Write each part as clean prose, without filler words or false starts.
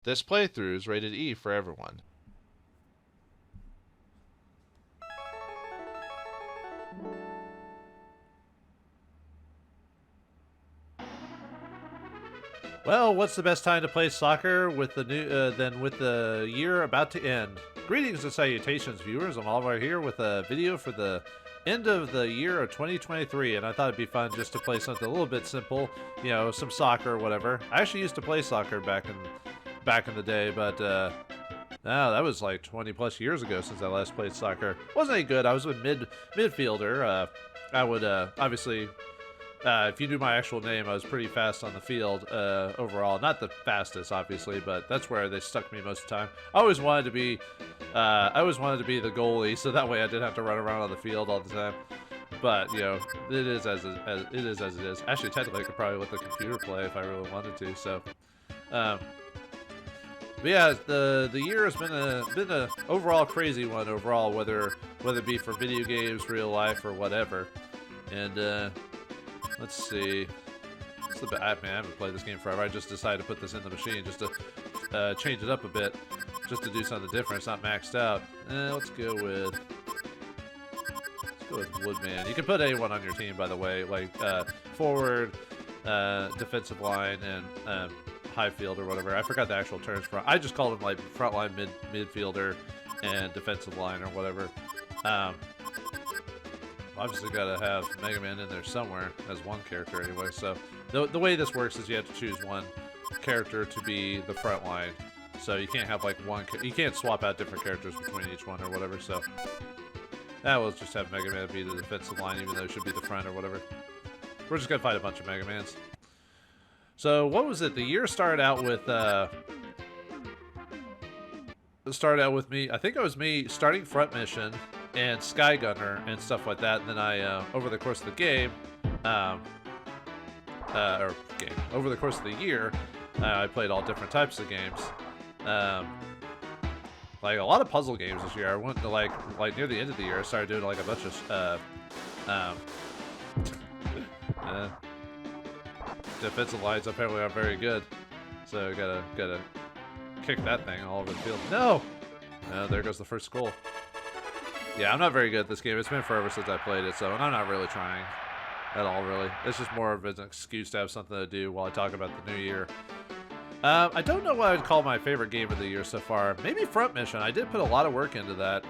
This playthrough is rated E for everyone. Well, what's the best time to play soccer with the than with the year about to end? Greetings and salutations, viewers. I'm Oliver here with a video for the end of the year of 2023, and I thought it'd be fun just to play something a little bit simple, you know, some soccer or whatever. I actually used to play soccer back in the day, but no, that was like 20 plus years ago since I last played soccer. Wasn't any good. I was a midfielder. I would obviously. If you knew my actual name, I was pretty fast on the field overall. Not the fastest, obviously, but that's where they stuck me most of the time. I always wanted to be the goalie, so that way I didn't have to run around on the field all the time. But you know, it is as it is. Actually, technically, I could probably let the computer play if I really wanted to. So, but yeah, the year has been a overall crazy one overall, whether it be for video games, real life, or whatever, and. Let's see. Man, I haven't played this game forever. I just decided to put this in the machine just to change it up a bit, just to do something different. It's not maxed out. Let's go with Woodman. You can put anyone on your team, by the way, like forward, defensive line, and high field or whatever. I forgot the actual terms for. I just called them like frontline, midfielder, and defensive line or whatever. Obviously got to have Mega Man in there somewhere as one character anyway. So the way this works is you have to choose one character to be the front line. So you can't have like you can't swap out different characters between each one or whatever. So we'll just have Mega Man be the defensive line, even though it should be the front or whatever. We're just gonna fight a bunch of Mega Mans. So what was it? The year started out with me. I think it was me starting front mission and Sky Gunner and stuff like that. And then I, over the course of the game, over the course of the year, I played all different types of games. Like a lot of puzzle games this year. I went to like near the end of the year, I started doing like a bunch of defensive lines. Apparently, aren't very good, so gotta kick that thing all over the field. No, there goes the first goal. Yeah, I'm not very good at this game. It's been forever since I played it, so I'm not really trying at all, really. It's just more of an excuse to have something to do while I talk about the new year. I don't know what I would call my favorite game of the year so far. Maybe Front Mission. I did put a lot of work into that.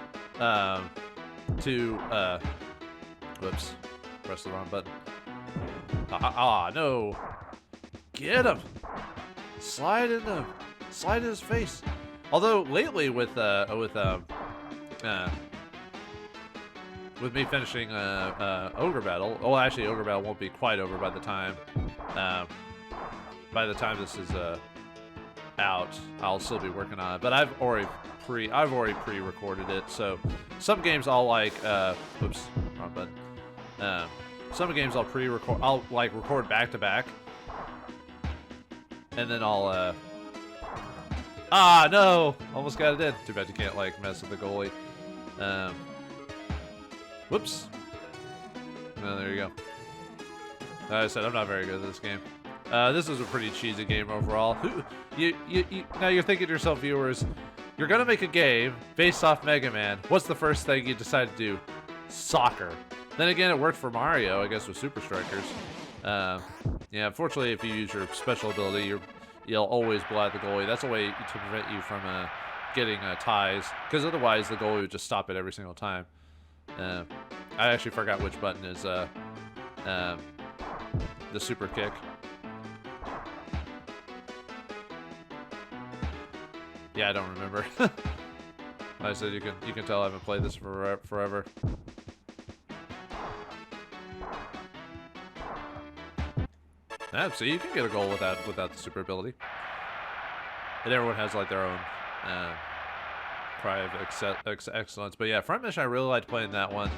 Whoops. Press the wrong button. No. Get him. Slide in his face. Although, lately with me finishing Ogre Battle, well, actually, Ogre Battle won't be quite over by the time this is out. I'll still be working on it, but I've already pre-recorded it. So some games I'll like, oops, wrong button. Some games I'll pre-record. I'll like record back to back, and then I'll no, almost got it in. Too bad you can't like mess with the goalie. Whoops. Oh, there you go. Like I said, I'm not very good at this game. This is a pretty cheesy game overall. Now you're thinking to yourself, viewers, you're gonna make a game based off Mega Man. What's the first thing you decide to do? Soccer. Then again, it worked for Mario, I guess, with Super Strikers. Yeah, unfortunately, if you use your special ability, you'll always blow out the goalie. That's a way to prevent you from getting ties, because otherwise the goalie would just stop it every single time. I actually forgot which button is the super kick. Yeah, I don't remember. Like I said, you can tell I haven't played this for forever. So you can get a goal without the super ability. And everyone has like their own cry of excellence. But yeah, Front Mission, I really liked playing that one.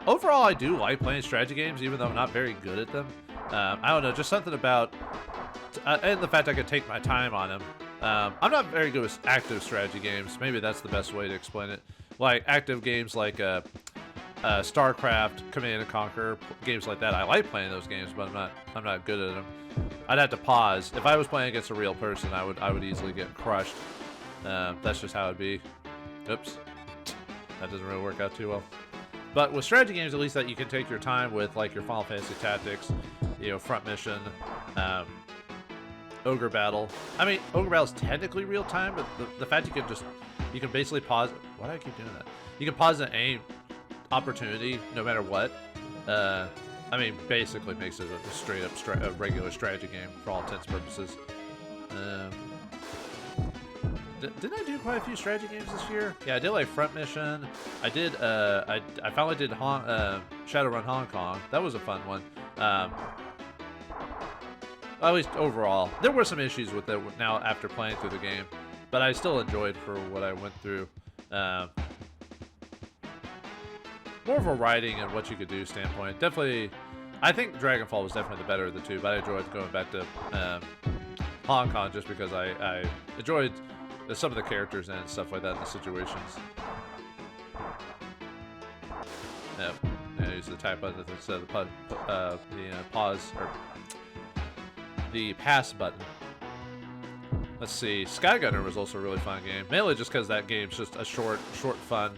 Overall, I do like playing strategy games, even though I'm not very good at them. I don't know, just something about and the fact I could take my time on them. I'm not very good with active strategy games. Maybe that's the best way to explain it. Like active games like StarCraft, Command and Conquer, games like that. I like playing those games, but I'm not good at them. I'd have to pause. If I was playing against a real person, I would easily get crushed. That's just how it'd be. Oops, that doesn't really work out too well. But with strategy games, at least that you can take your time with, like your Final Fantasy Tactics, Front Mission, Ogre Battle. I mean, Ogre Battle's technically real time, but the fact you can basically pause. Why do I keep doing that? You can pause an aim opportunity no matter what. I mean, basically makes it a straight up regular strategy game for all intents and purposes. Didn't I do quite a few strategy games this year? Yeah, I did like Front Mission. I did. I finally did Shadowrun Hong Kong. That was a fun one. At least overall, there were some issues with it now after playing through the game, but I still enjoyed for what I went through. More of a writing and what you could do standpoint. Definitely, I think Dragonfall was definitely the better of the two, but I enjoyed going back to Hong Kong just because I enjoyed some of the characters and stuff like that in the situations. Yeah, use the type button instead of the pause or the pass button. Let's see. Skygunner was also a really fun game, mainly just because that game's just a short fun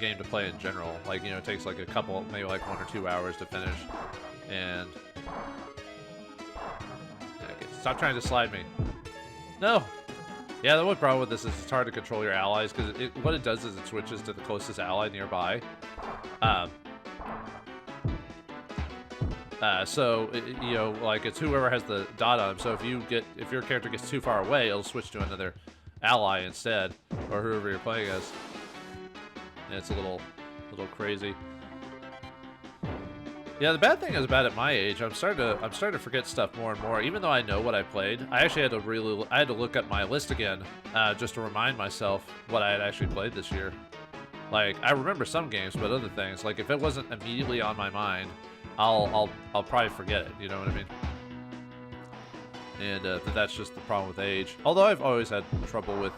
game to play in general. Like, it takes like a couple, maybe like 1 or 2 hours to finish. And okay, stop trying to slide me. No. Yeah, the one problem with this is it's hard to control your allies because what it does is it switches to the closest ally nearby. So like it's whoever has the dot on him. So if your character gets too far away, it'll switch to another ally instead, or whoever you're playing as. And it's a little crazy. Yeah, the bad thing is about at my age, I'm starting to forget stuff more and more. Even though I know what I played, I actually had to look up my list again, just to remind myself what I had actually played this year. Like, I remember some games, but other things, like if it wasn't immediately on my mind, I'll probably forget it. You know what I mean? And that's just the problem with age. Although I've always had trouble with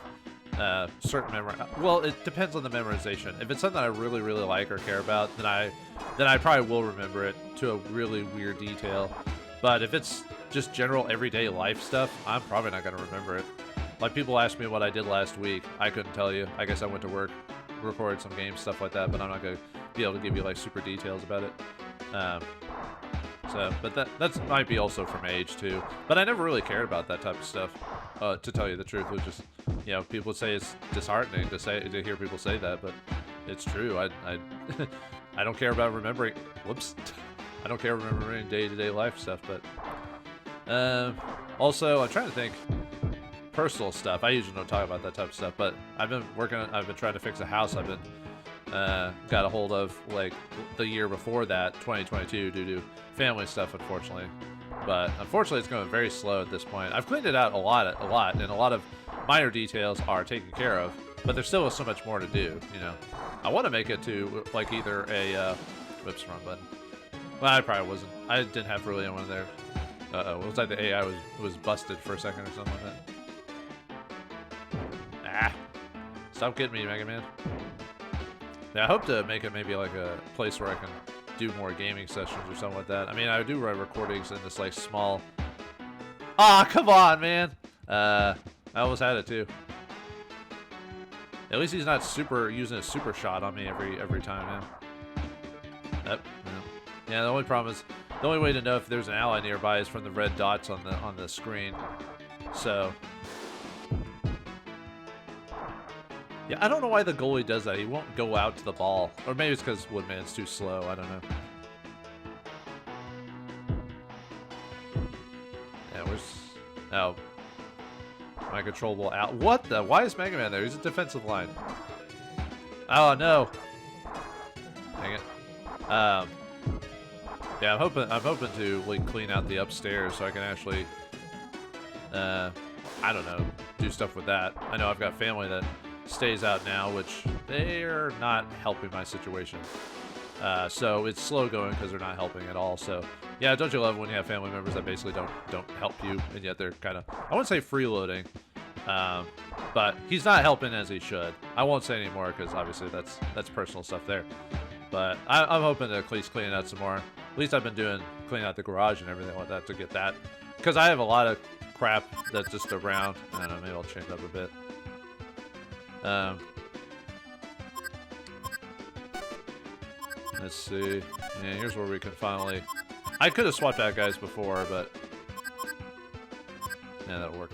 certain memory. Well, it depends on the memorization. If it's something I really, really like or care about, then I probably will remember it to a really weird detail. But if it's just general everyday life stuff, I'm probably not going to remember it. Like, people asked me what I did last week. I couldn't tell you. I guess I went to work, recorded some games, stuff like that, but I'm not going to be able to give you like super details about it. But that might be also from age too. But I never really cared about that type of stuff. To tell you the truth, it was just, people would say it's disheartening to hear people say that, but it's true. I don't care about remembering. Whoops, I don't care remembering day-to-day life stuff. But also, I'm trying to think personal stuff. I usually don't talk about that type of stuff, but I've been trying to fix a house. I've been got a hold of like the year before that, 2022, due to family stuff, unfortunately. But unfortunately, it's going very slow at this point. I've cleaned it out a lot, and a lot of minor details are taken care of, but there's still so much more to do. I want to make it to like either a whoops, wrong button. Well, I probably wasn't. I didn't have really anyone there. It was like the AI was busted for a second or something like that. Stop getting me, Mega Man. Yeah, I hope to make it maybe like a place where I can do more gaming sessions or something like that. I mean, I do write recordings in this like small. Come on, man. I almost had it too. At least he's not using a super shot on me every time now. Yep. Yeah, the only problem is the only way to know if there's an ally nearby is from the red dots on the screen. So yeah, I don't know why the goalie does that. He won't go out to the ball. Or maybe it's because Woodman's too slow. I don't know. Yeah, oh. My controllable out. What the? Why is Mega Man there? He's a defensive line. Oh, no. Dang it. Yeah, I'm hoping to like clean out the upstairs so I can actually, I don't know, do stuff with that. I know I've got family that stays out now, which they're not helping my situation. So it's slow going because they're not helping at all. So yeah, don't you love when you have family members that basically don't help you, and yet they're kind of, I wouldn't say freeloading, But he's not helping as he should. I won't say anymore because obviously that's personal stuff there. But I'm hoping to at least clean out some more. At least I've been cleaning out the garage and everything like that to get that. Because I have a lot of crap that's just around. I don't know, maybe I'll change up a bit. Let's see. Yeah, here's where we can finally... I could have swapped out guys before, but... yeah, that'll work.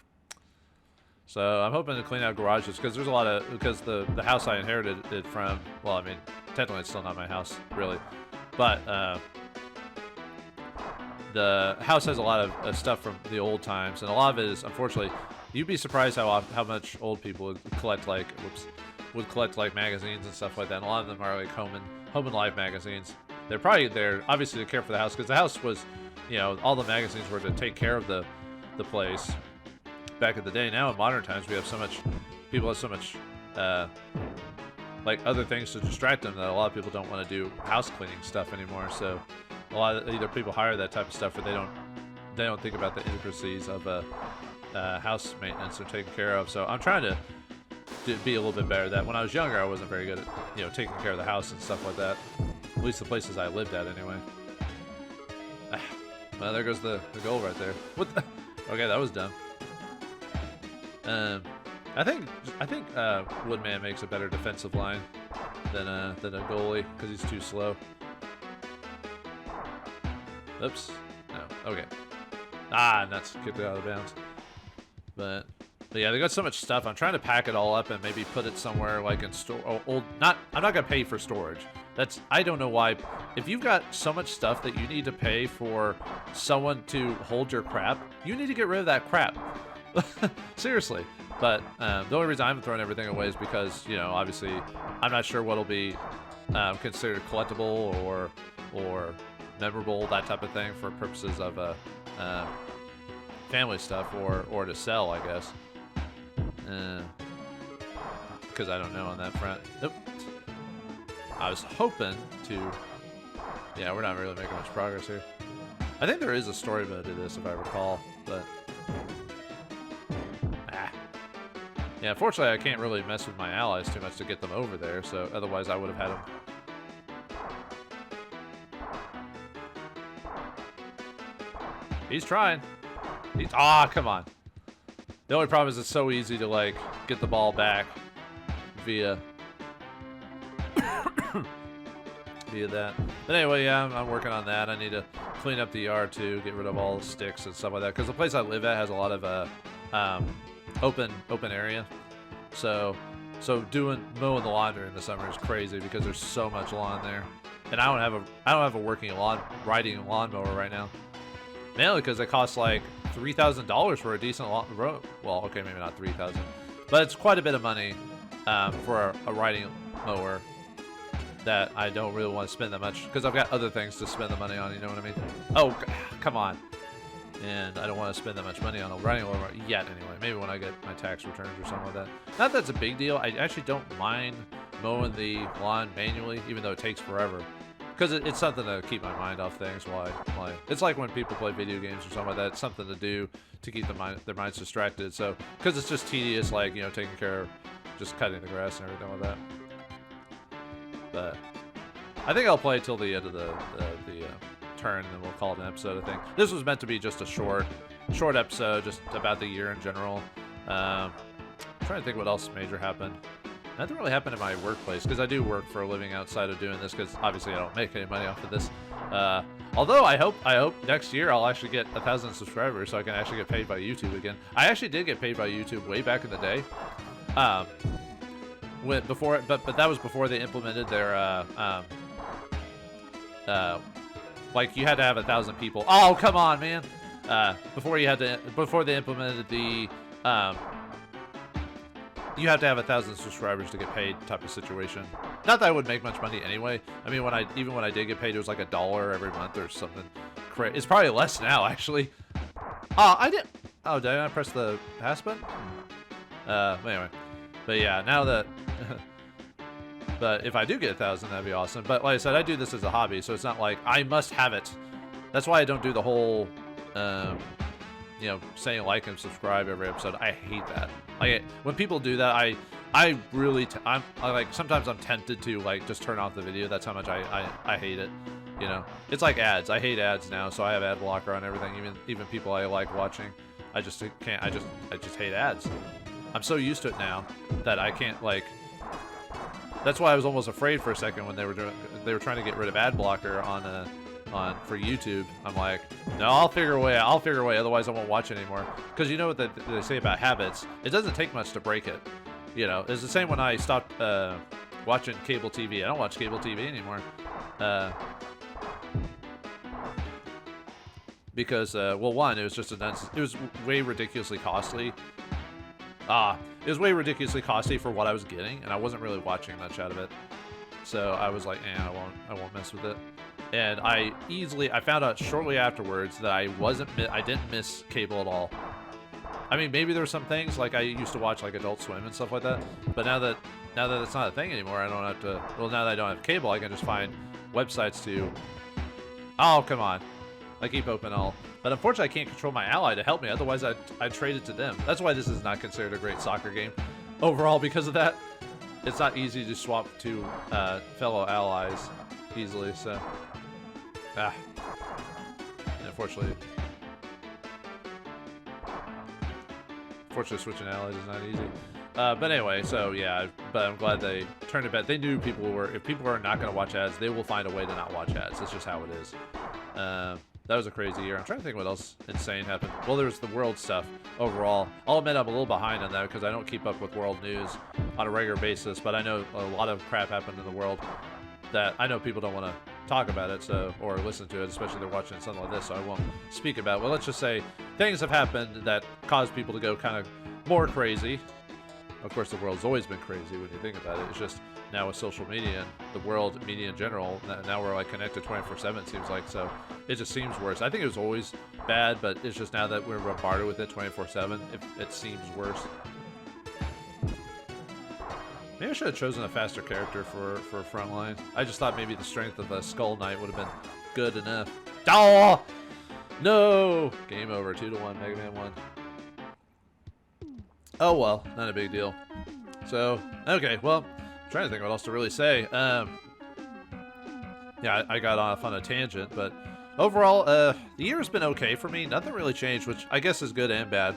So I'm hoping to clean out garages because there's a lot of... because the house I inherited it from... well, I mean, technically it's still not my house, really. But, the house has a lot of stuff from the old times, and a lot of it is, unfortunately, you'd be surprised how much old people would collect, like... whoops. Would collect, like, magazines and stuff like that. And a lot of them are, like, home and life magazines. They're probably there, obviously, to care for the house, because the house was, you know, all the magazines were to take care of the place back in the day. Now, in modern times, we have so much, people have so much, like, other things to distract them that a lot of people don't want to do house cleaning stuff anymore. So, a lot of, either people hire that type of stuff, or they don't think about the intricacies of house maintenance or taking care of. So, I'm trying to be a little bit better at that. When I was younger, I wasn't very good at, you know, taking care of the house and stuff like that. At least the places I lived at, anyway. Well, there goes the goal right there. What the? Okay, that was dumb. I think Woodman makes a better defensive line than a goalie because he's too slow. Oops. No. Okay. Ah, nuts. Kicked it out of bounds. But yeah, they got so much stuff. I'm trying to pack it all up and maybe put it somewhere like in store. I'm not gonna pay for storage. I don't know why. If you've got so much stuff that you need to pay for someone to hold your crap, you need to get rid of that crap. Seriously. But the only reason I'm throwing everything away is because, you know, obviously I'm not sure what'll be considered collectible or memorable, that type of thing, for purposes of family stuff or to sell, I guess. Because I don't know on that front. Nope. I was hoping to... yeah, we're not really making much progress here. I think there is a story mode to this, if I recall, but... yeah, unfortunately, I can't really mess with my allies too much to get them over there, so otherwise I would have had them... he's trying. Come on. The only problem is it's so easy to, like, get the ball back via that. But anyway, yeah, I'm working on that. I need to clean up the yard too, get rid of all the sticks and stuff like that. Because the place I live at has a lot of open area. So mowing the lawn during the summer is crazy because there's so much lawn there, and I don't have a working riding lawnmower right now. Mainly because it costs like $3,000 for a decent lawn. Well, okay, maybe not $3,000, but it's quite a bit of money for a riding mower that I don't really want to spend that much because I've got other things to spend the money on. You know what I mean? Oh, come on. And I don't want to spend that much money on a riding mower yet. Anyway, maybe when I get my tax returns or something like that. Not that's a big deal. I actually don't mind mowing the lawn manually, even though it takes forever. Because it's something to keep my mind off things while I it's like when people play video games or something like that. It's something to do to keep their minds distracted. So, because it's just tedious, like, you know, taking care of just cutting the grass and everything like that. But I think I'll play till the end of the turn, and then we'll call it an episode, I think. This was meant to be just a short episode, just about the year in general. I'm trying to think what else major happened. Nothing really happened in my workplace, because I do work for a living outside of doing this, because obviously I don't make any money off of this. Although I hope next year I'll actually get 1,000 subscribers, so I can actually get paid by YouTube again. I actually did get paid by YouTube way back in the day. But that was before they implemented their like, you had to have 1,000 people. Oh, come on, man! Before they implemented the you have to have 1,000 subscribers to get paid type of situation. Not that I would make much money anyway. I mean, even when I did get paid, it was like $1 every month or something. It's probably less now, actually. Oh, did I press the pass button? Anyway. But yeah, now that... but if I do get 1,000, that'd be awesome. But like I said, I do this as a hobby, so it's not like I must have it. That's why I don't do the whole, saying like and subscribe every episode. I hate that. Like when people do that, I really sometimes I'm tempted to like just turn off the video. That's how much I hate it. It's like ads. I hate ads now, so I have ad blocker on everything. Even people I like watching, I just can't. I just hate ads. I'm so used to it now that I can't like. That's why I was almost afraid for a second when they were trying to get rid of ad blocker for YouTube. I'm like, no, I'll figure a way. Otherwise, I won't watch it anymore. Because you know what they say about habits? It doesn't take much to break it. It's the same when I stopped watching cable TV. I don't watch cable TV anymore. Because one, it was just it was way ridiculously costly. It was way ridiculously costly for what I was getting, and I wasn't really watching much out of it. So I was like, I won't mess with it. And I found out shortly afterwards that I didn't miss cable at all. I mean, maybe there were some things like I used to watch like Adult Swim and stuff like that, but now that it's not a thing anymore, I don't have to. Well, now that I don't have cable, I can just find websites to. Oh, come on! I keep open all. But unfortunately, I can't control my ally to help me. Otherwise, I'd trade it to them. That's why this is not considered a great soccer game overall, because of that. It's not easy to swap to fellow allies easily. So, unfortunately, switching allies is not easy. But anyway, so yeah. But I'm glad they turned it back. They knew if people are not going to watch ads, they will find a way to not watch ads. That's just how it is. That was a crazy year. I'm trying to think what else insane happened. Well, there was the world stuff overall. I'll admit I'm a little behind on that because I don't keep up with world news on a regular basis, but I know a lot of crap happened in the world that I know people don't want to talk about it, or listen to it, especially if they're watching something like this, so I won't speak about it. Well, let's just say things have happened that caused people to go kind of more crazy. Of course, the world's always been crazy when you think about it. It's just now with social media and the world media in general, now we're like connected 24/7, it seems like, so it just seems worse. I think it was always bad, but it's just now that we're bombarded with it 24/7, it seems worse. Maybe I should have chosen a faster character for Frontline. I just thought maybe the strength of a Skull Knight would have been good enough. Oh! No! Game over. 2-1. Mega Man won. Oh well, not a big deal. So, okay, well, I'm trying to think what else to really say. Yeah, I got off on a tangent, but overall, the year's been okay for me. Nothing really changed, which I guess is good and bad.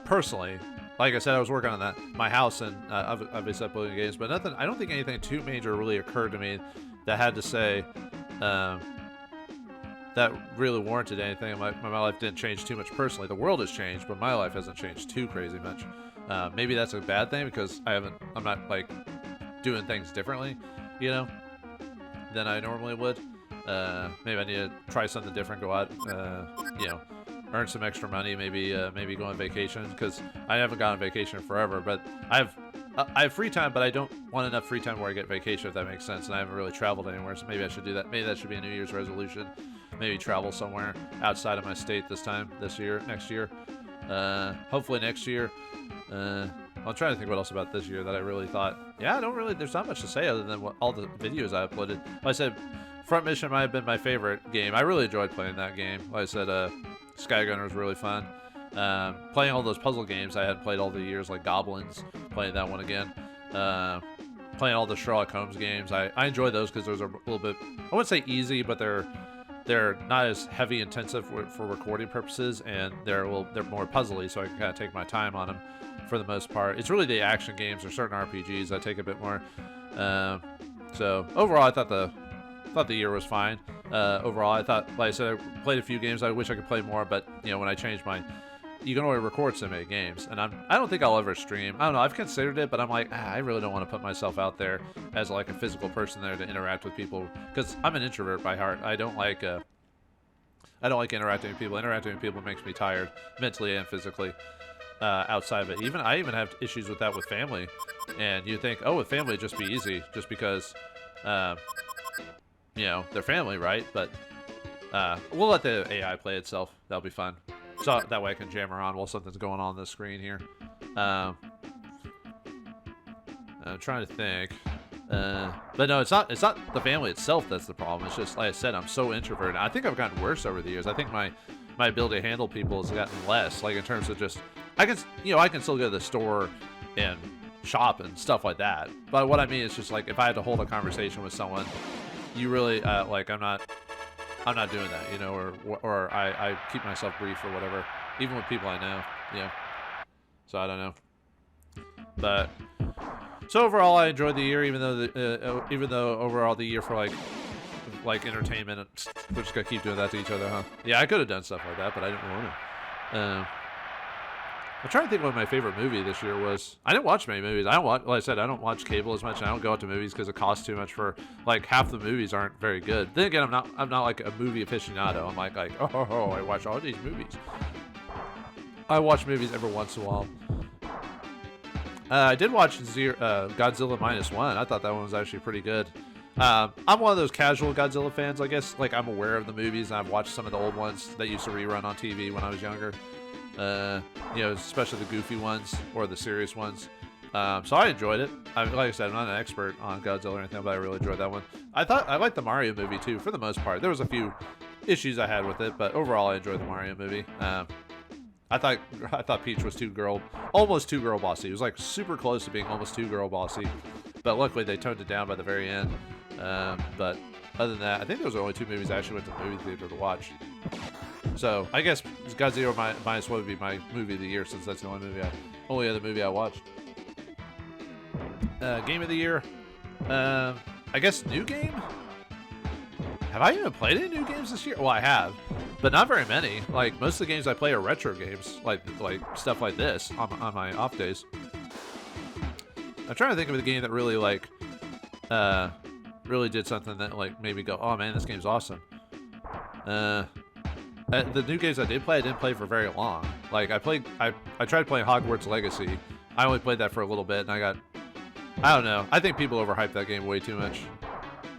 Personally, like I said, I was working on my house, and I've been uploading games, but nothing. I don't think anything too major really occurred to me that had to say that really warranted anything. My life didn't change too much personally. The world has changed, but my life hasn't changed too crazy much. Maybe that's a bad thing because I'm not like doing things differently, than I normally would. Maybe I need to try something different, go out, earn some extra money, maybe go on vacation, because I haven't gone on vacation forever, but I have free time, but I don't want enough free time where I get vacation, if that makes sense, and I haven't really traveled anywhere, so maybe I should do that. Maybe that should be a New Year's resolution. Maybe travel somewhere outside of my state next year. Hopefully next year. I'm trying to think what else about this year that I really thought, there's not much to say other than all the videos I uploaded. Like I said, Front Mission might have been my favorite game. I really enjoyed playing that game. Like I said, Skygunner was really fun. Playing all those puzzle games I hadn't played all the years, like Goblins, playing that one again. Playing all the Sherlock Holmes games. I enjoy those because those are a little bit, I wouldn't say easy, but they're not as heavy intensive for recording purposes, and they're more puzzly, so I can kind of take my time on them for the most part. It's really the action games or certain RPGs I take a bit more. So overall, I thought the year was fine. Overall, I thought, like I said, I played a few games. I wish I could play more, but when I changed you can only record so many games, and I don't think I'll ever stream. I don't know. I've considered it, but I'm like, I really don't want to put myself out there as like a physical person there to interact with people, because I'm an introvert by heart. I don't like interacting with people. Interacting with people makes me tired, mentally and physically. Outside of it, I even have issues with that with family, and you think, with family it'd just be easy, just because, they're family, right? But we'll let the AI play itself. That'll be fun. So that way I can jam around while something's going on the screen here. I'm trying to think. But no, it's not the family itself that's the problem. It's just, like I said, I'm so introverted. I think I've gotten worse over the years. I think my my ability to handle people has gotten less. Like in terms of just, I can still go to the store and shop and stuff like that. But what I mean is just like if I had to hold a conversation with someone, you really like I'm not doing that, you know, or I keep myself brief or whatever, even with people I know. Yeah. So I don't know. But so overall, I enjoyed the year, even though overall the year for like entertainment, we're just gonna keep doing that to each other, huh? Yeah, I could have done stuff like that, but I didn't want to. I'm trying to think what my favorite movie this year was. I didn't watch many movies. Like I said, I don't watch cable as much, and I don't go out to movies because it costs too much. For like half the movies aren't very good. Then again, I'm not like a movie aficionado. I'm like oh, I watch all these movies. I watch movies every once in a while. I did watch Godzilla -1. I thought that one was actually pretty good. I'm one of those casual Godzilla fans, I guess. Like, I'm aware of the movies, and I've watched some of the old ones that used to rerun on TV when I was younger. You know, especially the goofy ones or the serious ones. So I enjoyed it. Like I said, I'm not an expert on Godzilla or anything, but I really enjoyed that one. I liked the Mario movie, too, for the most part. There was a few issues I had with it, but overall I enjoyed the Mario movie. I thought Peach was almost too girl bossy. It was like super close to being almost too girl bossy, but luckily they toned it down by the very end. But other than that, I think those are only two movies I actually went to the movie theater to watch. So I guess Godzilla -1 would be my movie of the year, since that's the only other movie I watched. Game of the year, I guess new game. Have I even played any new games this year? Well, I have, but not very many. Like, most of the games I play are retro games, like stuff like this on my off days. I'm trying to think of a game that really really did something that like made me go, oh man, this game's awesome. The new games I didn't play for very long. Like I tried playing Hogwarts Legacy. I only played that for a little bit, and I don't know. I think people overhype that game way too much.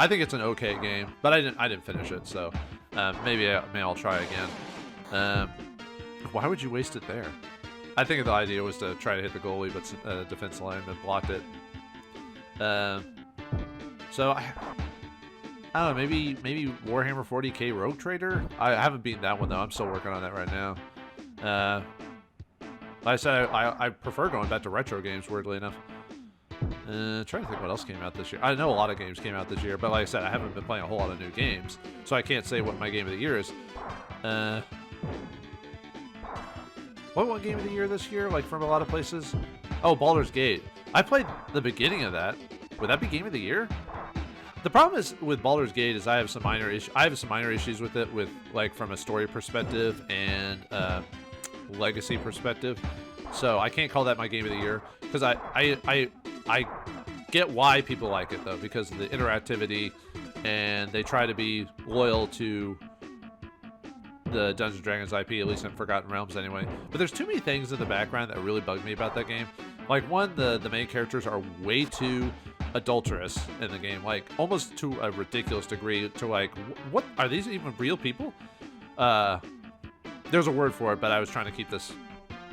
I think it's an okay game, but I didn't finish it, so maybe I'll try again. Why would you waste it there? I think the idea was to try to hit the goalie, but defense lineman blocked it. So I don't know, maybe Warhammer 40k Rogue Trader? I haven't beaten that one, though. I'm still working on that right now. Like I said, I prefer going back to retro games, weirdly enough. Trying to think what else came out this year. I know a lot of games came out this year, but like I said, I haven't been playing a whole lot of new games, so I can't say what my game of the year is. What won game of the year this year? Like from a lot of places? Oh, Baldur's Gate. I played the beginning of that. Would that be game of the year? The problem is with Baldur's Gate is I have some minor issues with it, with like from a story perspective and legacy perspective. So I can't call that my game of the year, because I get why people like it, though, because of the interactivity, and they try to be loyal to the Dungeons & Dragons IP, at least in Forgotten Realms anyway. But there's too many things in the background that really bug me about that game. Like, one, the main characters are way too adulterous in the game, like almost to a ridiculous degree, to like, what are these even real people? There's a word for it, but I was trying to keep this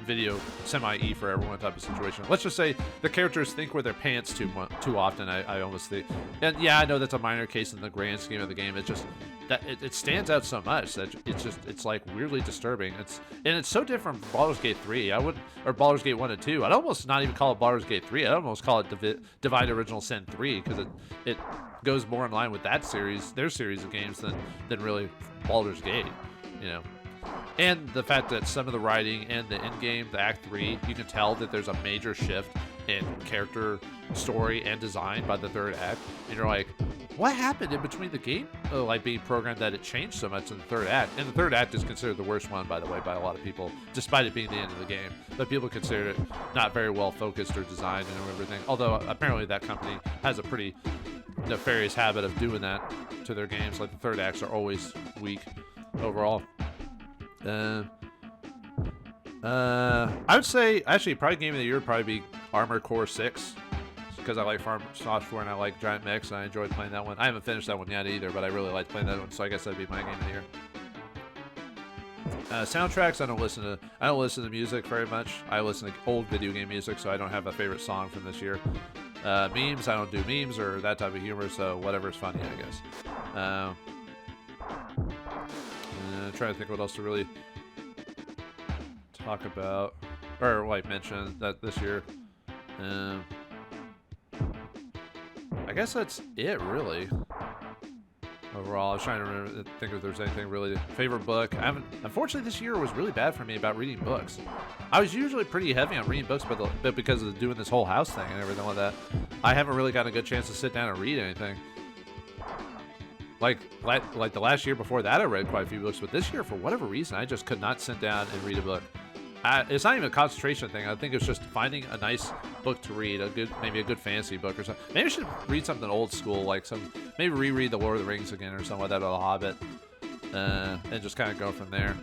video semi-E for everyone type of situation. Let's just say the characters think with their pants too often. I almost think, and yeah, I know that's a minor case in the grand scheme of the game. It's just that it stands out so much that it's like weirdly disturbing. It's so different from Baldur's Gate 3. Or Baldur's Gate 1 and 2. I'd almost not even call it Baldur's Gate 3. I'd almost call it Divine Original Sin 3, because it goes more in line with their series of games than really Baldur's Gate, you know. And the fact that some of the writing and the end game, the Act 3, you can tell that there's a major shift in character, story, and design by the third act. And you're like, what happened in between the game, like being programmed, that it changed so much in the third act? And the third act is considered the worst one, by the way, by a lot of people, despite it being the end of the game. But people consider it not very well focused or designed and everything. Although apparently that company has a pretty nefarious habit of doing that to their games. Like the third acts are always weak overall. I would say, actually, probably game of the year would probably be Armored Core 6, because I like Farm Software and I like Giant Mix, and I enjoyed playing that one. I haven't finished that one yet either, but I really liked playing that one, so I guess that'd be my game of the year. Soundtracks, I don't listen to music very much. I listen to old video game music, so I don't have a favorite song from this year. Memes, I don't do memes or that type of humor, so whatever's funny, I guess. Trying to think what else to really talk about, or like mention that this year. I guess that's it, really. Overall, I was trying to think if there's anything really. Favorite book. Unfortunately, this year was really bad for me about reading books. I was usually pretty heavy on reading books, but because of doing this whole house thing and everything like that, I haven't really gotten a good chance to sit down and read anything. Like the last year before that, I read quite a few books, but this year, for whatever reason, I just could not sit down and read a book. It's not even a concentration thing. I think it's just finding a nice book to read, maybe a good fantasy book or something. Maybe I should read something old school, like maybe reread The Lord of the Rings again or something like that, or The Hobbit, and just kind of go from there.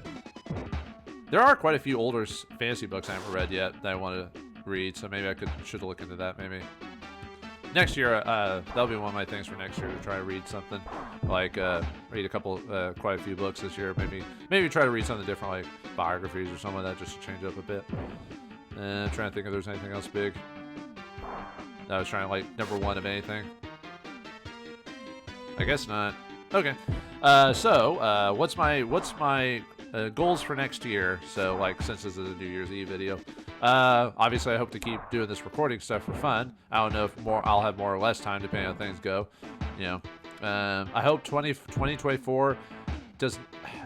There are quite a few older fantasy books I haven't read yet that I want to read, so maybe I should look into that. Maybe next year, that'll be one of my things for next year, to try to read something like read quite a few books this year. Maybe try to read something different, like biographies or something like that, just to change up a bit. I'm trying to think if there's anything else big. I was trying to like number one of anything. I guess not. Okay. So what's my goals for next year? So like, since this is a New Year's Eve video, obviously I hope to keep doing this recording stuff for fun. I don't know if I'll have more or less time depending on how things go. I hope 2024 does.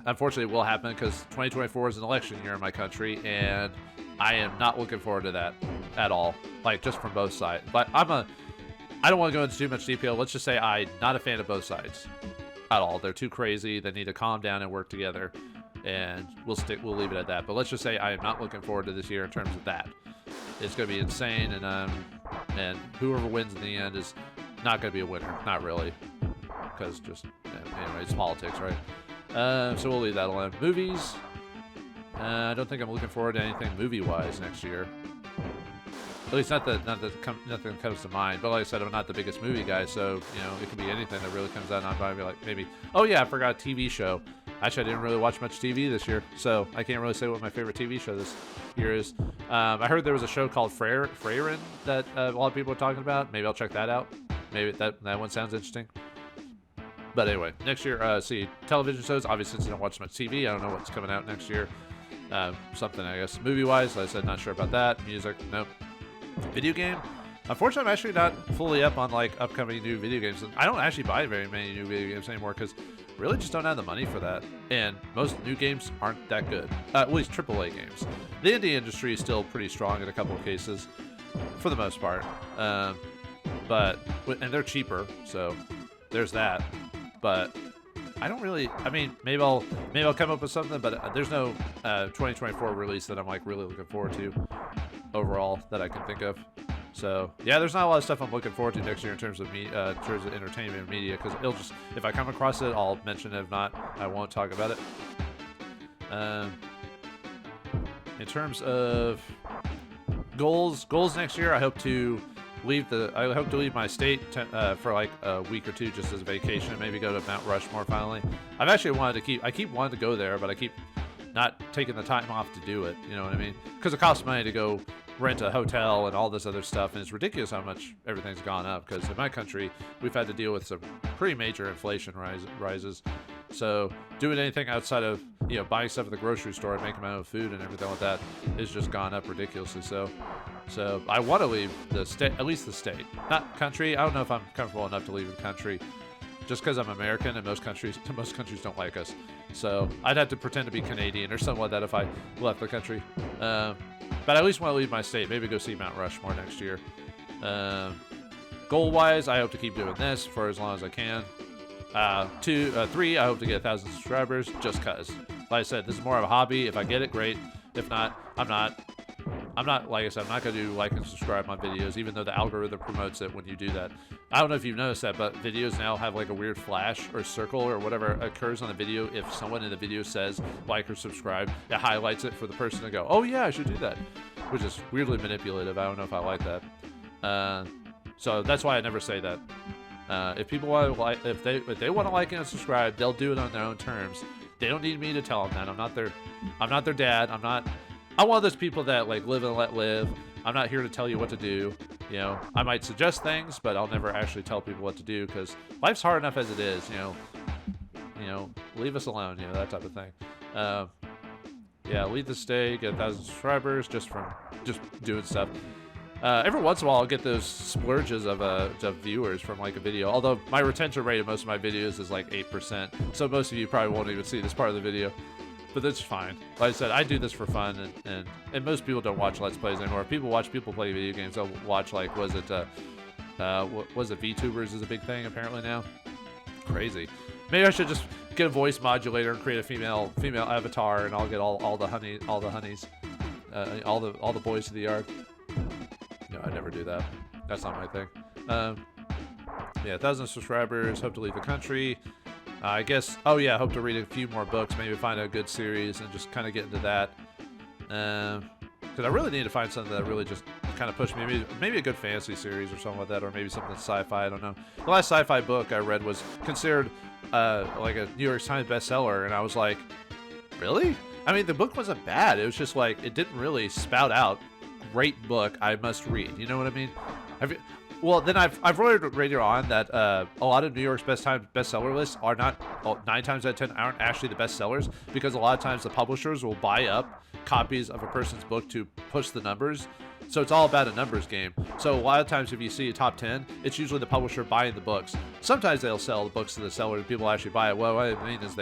Unfortunately, it will happen because 2024 is an election year in my country, and I am not looking forward to that at all. Like, just from both sides. But I don't want to go into too much detail. Let's just say I'm not a fan of both sides at all. They're too crazy. They need to calm down and work together, and we'll leave it at that. But let's just say I am not looking forward to this year in terms of that. It's going to be insane, and whoever wins in the end is not going to be a winner. Not really, because anyway, it's politics, right? So we'll leave that alone. Movies. I don't think I'm looking forward to anything movie-wise next year. At least nothing comes to mind. But like I said, I'm not the biggest movie guy, so it could be anything that really comes out. And I'm probably like, maybe, oh yeah, I forgot a TV show. Actually, I didn't really watch much TV this year, so I can't really say what my favorite TV show this year is. I heard there was a show called Freyrin that a lot of people are talking about. Maybe I'll check that out. Maybe that one sounds interesting. But anyway, next year, see, television shows. Obviously, since I don't watch much TV, I don't know what's coming out next year. Something, I guess. Movie-wise, like I said, not sure about that. Music, nope. Video game. Unfortunately, I'm actually not fully up on like upcoming new video games. I don't actually buy very many new video games anymore because really just don't have the money for that. And most new games aren't that good. At least AAA games. The indie industry is still pretty strong in a couple of cases, for the most part. And they're cheaper, so there's that. But I don't really. I mean, maybe I'll come up with something, but there's no 2024 release that I'm like really looking forward to overall that I can think of. So yeah, there's not a lot of stuff I'm looking forward to next year in terms of entertainment and media, because it'll just, if I come across it, I'll mention it. If not, I won't talk about it. In terms of goals next year, I hope to leave my state for like a week or two just as a vacation, and maybe go to Mount Rushmore finally. I've actually I keep wanting to go there, but I keep not taking the time off to do it. You know what I mean? Because it costs money to go rent a hotel and all this other stuff, and it's ridiculous how much everything's gone up, because in my country we've had to deal with some pretty major inflation rises. So doing anything outside of buying stuff at the grocery store and making my own food and everything like that has just gone up ridiculously. So I want to leave the state, at least the state, not country. I don't know if I'm comfortable enough to leave the country, just because I'm American and most countries don't like us. So I'd have to pretend to be Canadian or something like that if I left the country. But I at least want to leave my state. Maybe go see Mount Rushmore next year. Goal-wise, I hope to keep doing this for as long as I can. 3, I hope to get 1,000 subscribers, just cause. Like I said, this is more of a hobby. If I get it, great. If not, I'm not. Like I said, I'm not going to do like and subscribe my videos, even though the algorithm promotes it when you do that. I don't know if you've noticed that, but videos now have like a weird flash or circle or whatever occurs on the video. If someone in the video says like or subscribe, it highlights it for the person to go, oh yeah, I should do that, which is weirdly manipulative. I don't know if I like that. So that's why I never say that. If people want to like, if they want to like and subscribe, they'll do it on their own terms. They don't need me to tell them that. I'm not their dad. I'm one of those people that like live and let live. I'm not here to tell you what to do. I might suggest things, but I'll never actually tell people what to do, because life's hard enough as it is. Leave us alone. That type of thing. Yeah, lead the stay, get 1,000 subscribers just from doing stuff. Every once in a while, I'll get those splurges of viewers from like a video. Although my retention rate of most of my videos is like 8%, so most of you probably won't even see this part of the video. But that's fine. Like I said, I do this for fun, and most people don't watch Let's Plays anymore. People watch people play video games. They'll watch like was it VTubers is a big thing apparently now. Crazy. Maybe I should just get a voice modulator and create a female avatar, and I'll get all the honeys, all the boys to the yard. No, I never do that. That's not my thing. Yeah, 1,000 subscribers. Hope to leave the country. I guess. Oh yeah, hope to read a few more books. Maybe find a good series and just kind of get into that. Because I really need to find something that really just kind of pushed me. Maybe a good fantasy series or something like that, or maybe something sci-fi. I don't know. The last sci-fi book I read was considered like a New York Times bestseller, and I was like, really? I mean, the book wasn't bad. It was just like it didn't really spout out. Great book, I must read. You know what I mean? Well, then I've read on that a lot of New York's bestseller lists are not 9 times out of 10 aren't actually the bestsellers, because a lot of times the publishers will buy up copies of a person's book to push the numbers. So it's all about a numbers game. So a lot of times if you see a top 10, it's usually the publisher buying the books. Sometimes they'll sell the books to the seller and people actually buy it. Well, what I mean is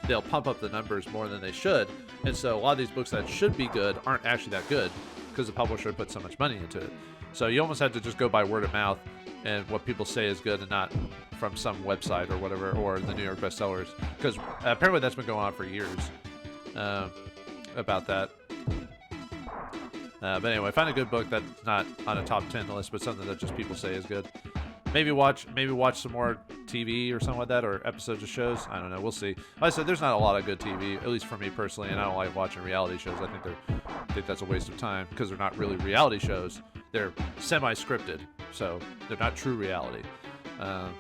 they'll pump up the numbers more than they should. And so a lot of these books that should be good aren't actually that good because the publisher put so much money into it. So you almost have to just go by word of mouth and what people say is good, and not from some website or whatever, or the New York bestsellers. Because apparently that's been going on for years about that. But anyway, find a good book that's not on a top 10 list, but something that just people say is good. Maybe watch some more TV or something like that, or episodes of shows. I don't know. We'll see. Like I said, there's not a lot of good TV, at least for me personally, and I don't like watching reality shows. I think that's a waste of time because they're not really reality shows. They're semi-scripted, so they're not true reality. And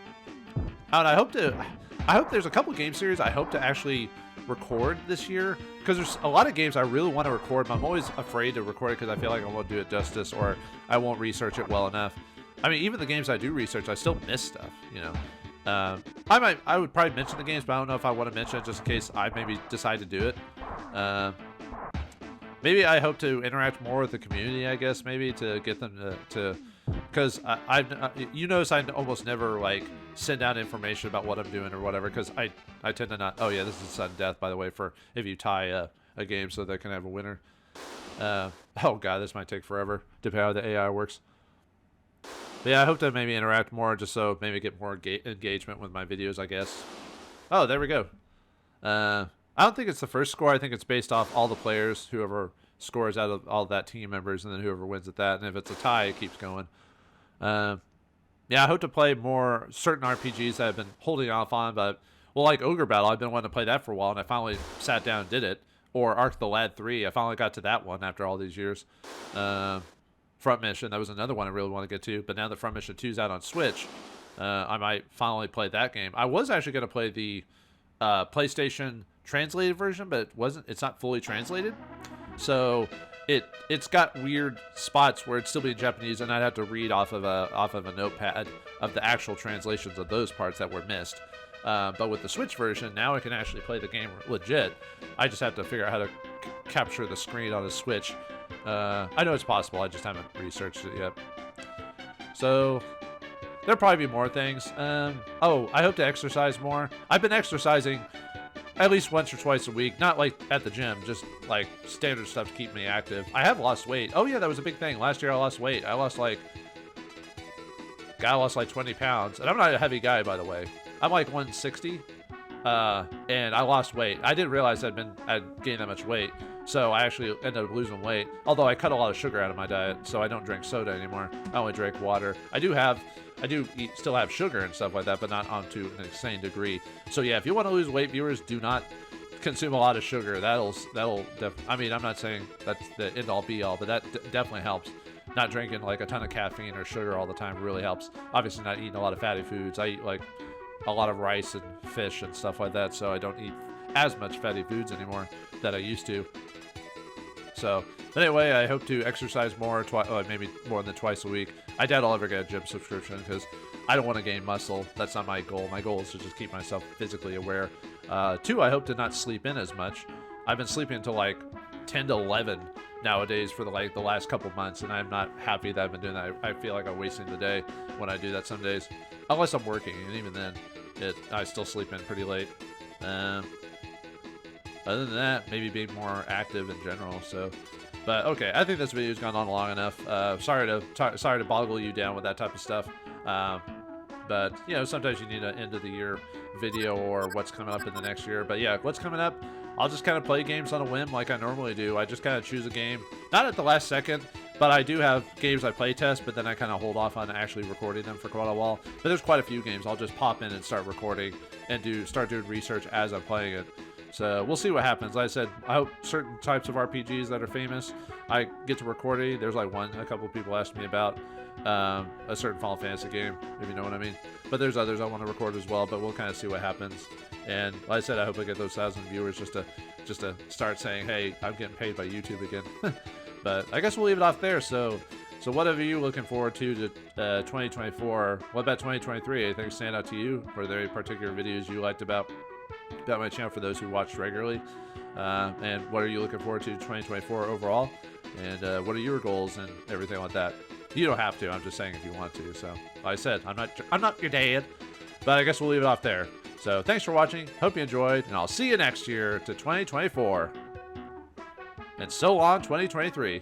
I hope there's a couple game series I hope to actually record this year, because there's a lot of games I really want to record, but I'm always afraid to record it because I feel like I won't do it justice, or I won't research it well enough. I mean, even the games I do research, I still miss stuff, you know. I would probably mention the games, but I don't know if I want to mention it just in case I maybe decide to do it. Maybe I hope to interact more with the community, I guess, maybe to get them to because you notice I almost never like send out information about what I'm doing or whatever, because I tend to not. Oh yeah, this is sudden death, by the way, for if you tie a game so they can have a winner. Oh god, this might take forever depending on how the AI works. But yeah, I hope to maybe interact more, just so maybe get more engagement with my videos, I guess. Oh, there we go. I don't think it's the first score. I think it's based off all the players, whoever scores out of all that team members, and then whoever wins at that. And if it's a tie, it keeps going. Yeah, I hope to play more certain RPGs that I've been holding off on, but well, like Ogre Battle, I've been wanting to play that for a while, and I finally sat down and did it. Or Ark the Lad 3, I finally got to that one after all these years. Front Mission, that was another one I really want to get to, but now that Front Mission 2 is out on Switch, I might finally play that game. I was actually going to play the PlayStation translated version, but it's not fully translated, so it's got weird spots where it's still being Japanese, and I'd have to read off of a notepad of the actual translations of those parts that were missed. But with the Switch version, now I can actually play the game legit. I just have to figure out how to capture the screen on a Switch. I know it's possible, I just haven't researched it yet. So there'll probably be more things. Oh, I hope to exercise more. I've been exercising at least once or twice a week, not like at the gym, just like standard stuff to keep me active. I have lost weight. Oh yeah, that was a big thing. Last year I lost weight. I lost like 20 pounds. And I'm not a heavy guy, by the way. I'm like 160. And I lost weight. I didn't realize I'd gained that much weight. So I actually ended up losing weight. Although I cut a lot of sugar out of my diet, so I don't drink soda anymore. I only drink water. I do still have sugar and stuff like that, but not onto an insane degree. So yeah, if you want to lose weight, viewers, do not consume a lot of sugar. That'll I mean, I'm not saying that's the end all be all, but that definitely helps. Not drinking like a ton of caffeine or sugar all the time really helps. Obviously not eating a lot of fatty foods. I eat like a lot of rice and fish and stuff like that, so I don't eat as much fatty foods anymore that I used to. So, but anyway, I hope to exercise more, maybe more than twice a week. I doubt I'll ever get a gym subscription because I don't want to gain muscle. That's not my goal. My goal is to just keep myself physically aware. 2, I hope to not sleep in as much. I've been sleeping until like 10 to 11 nowadays for the last couple months, and I'm not happy that I've been doing that. I feel like I'm wasting the day when I do that some days, unless I'm working, and even then, I still sleep in pretty late. Other than that, maybe being more active in general. So, but okay, I think this video's gone on long enough. Sorry to boggle you down with that type of stuff. But you know, sometimes you need an end of the year video or what's coming up in the next year. But yeah, what's coming up? I'll just kind of play games on a whim like I normally do. I just kind of choose a game, not at the last second, but I do have games I play test, but then I kind of hold off on actually recording them for quite a while. But there's quite a few games I'll just pop in and start recording and start doing research as I'm playing it. So we'll see what happens. Like I said, I hope certain types of RPGs that are famous, I get to recording. There's like one a couple of people asked me about, a certain Final Fantasy game, if you know what I mean. But there's others I want to record as well, but we'll kind of see what happens. And like I said, I hope I get those 1,000 viewers just to start saying, hey, I'm getting paid by YouTube again. But I guess we'll leave it off there. So what are you looking forward to 2024? What about 2023? Anything stand out to you? Were there any particular videos you liked about my channel for those who watch regularly? And what are you looking forward to 2024 overall? And what are your goals and everything like that? You don't have to. I'm just saying if you want to. So, like I said, I'm not your dad. But I guess we'll leave it off there. So, thanks for watching. Hope you enjoyed, and I'll see you next year to 2024. And so long, 2023.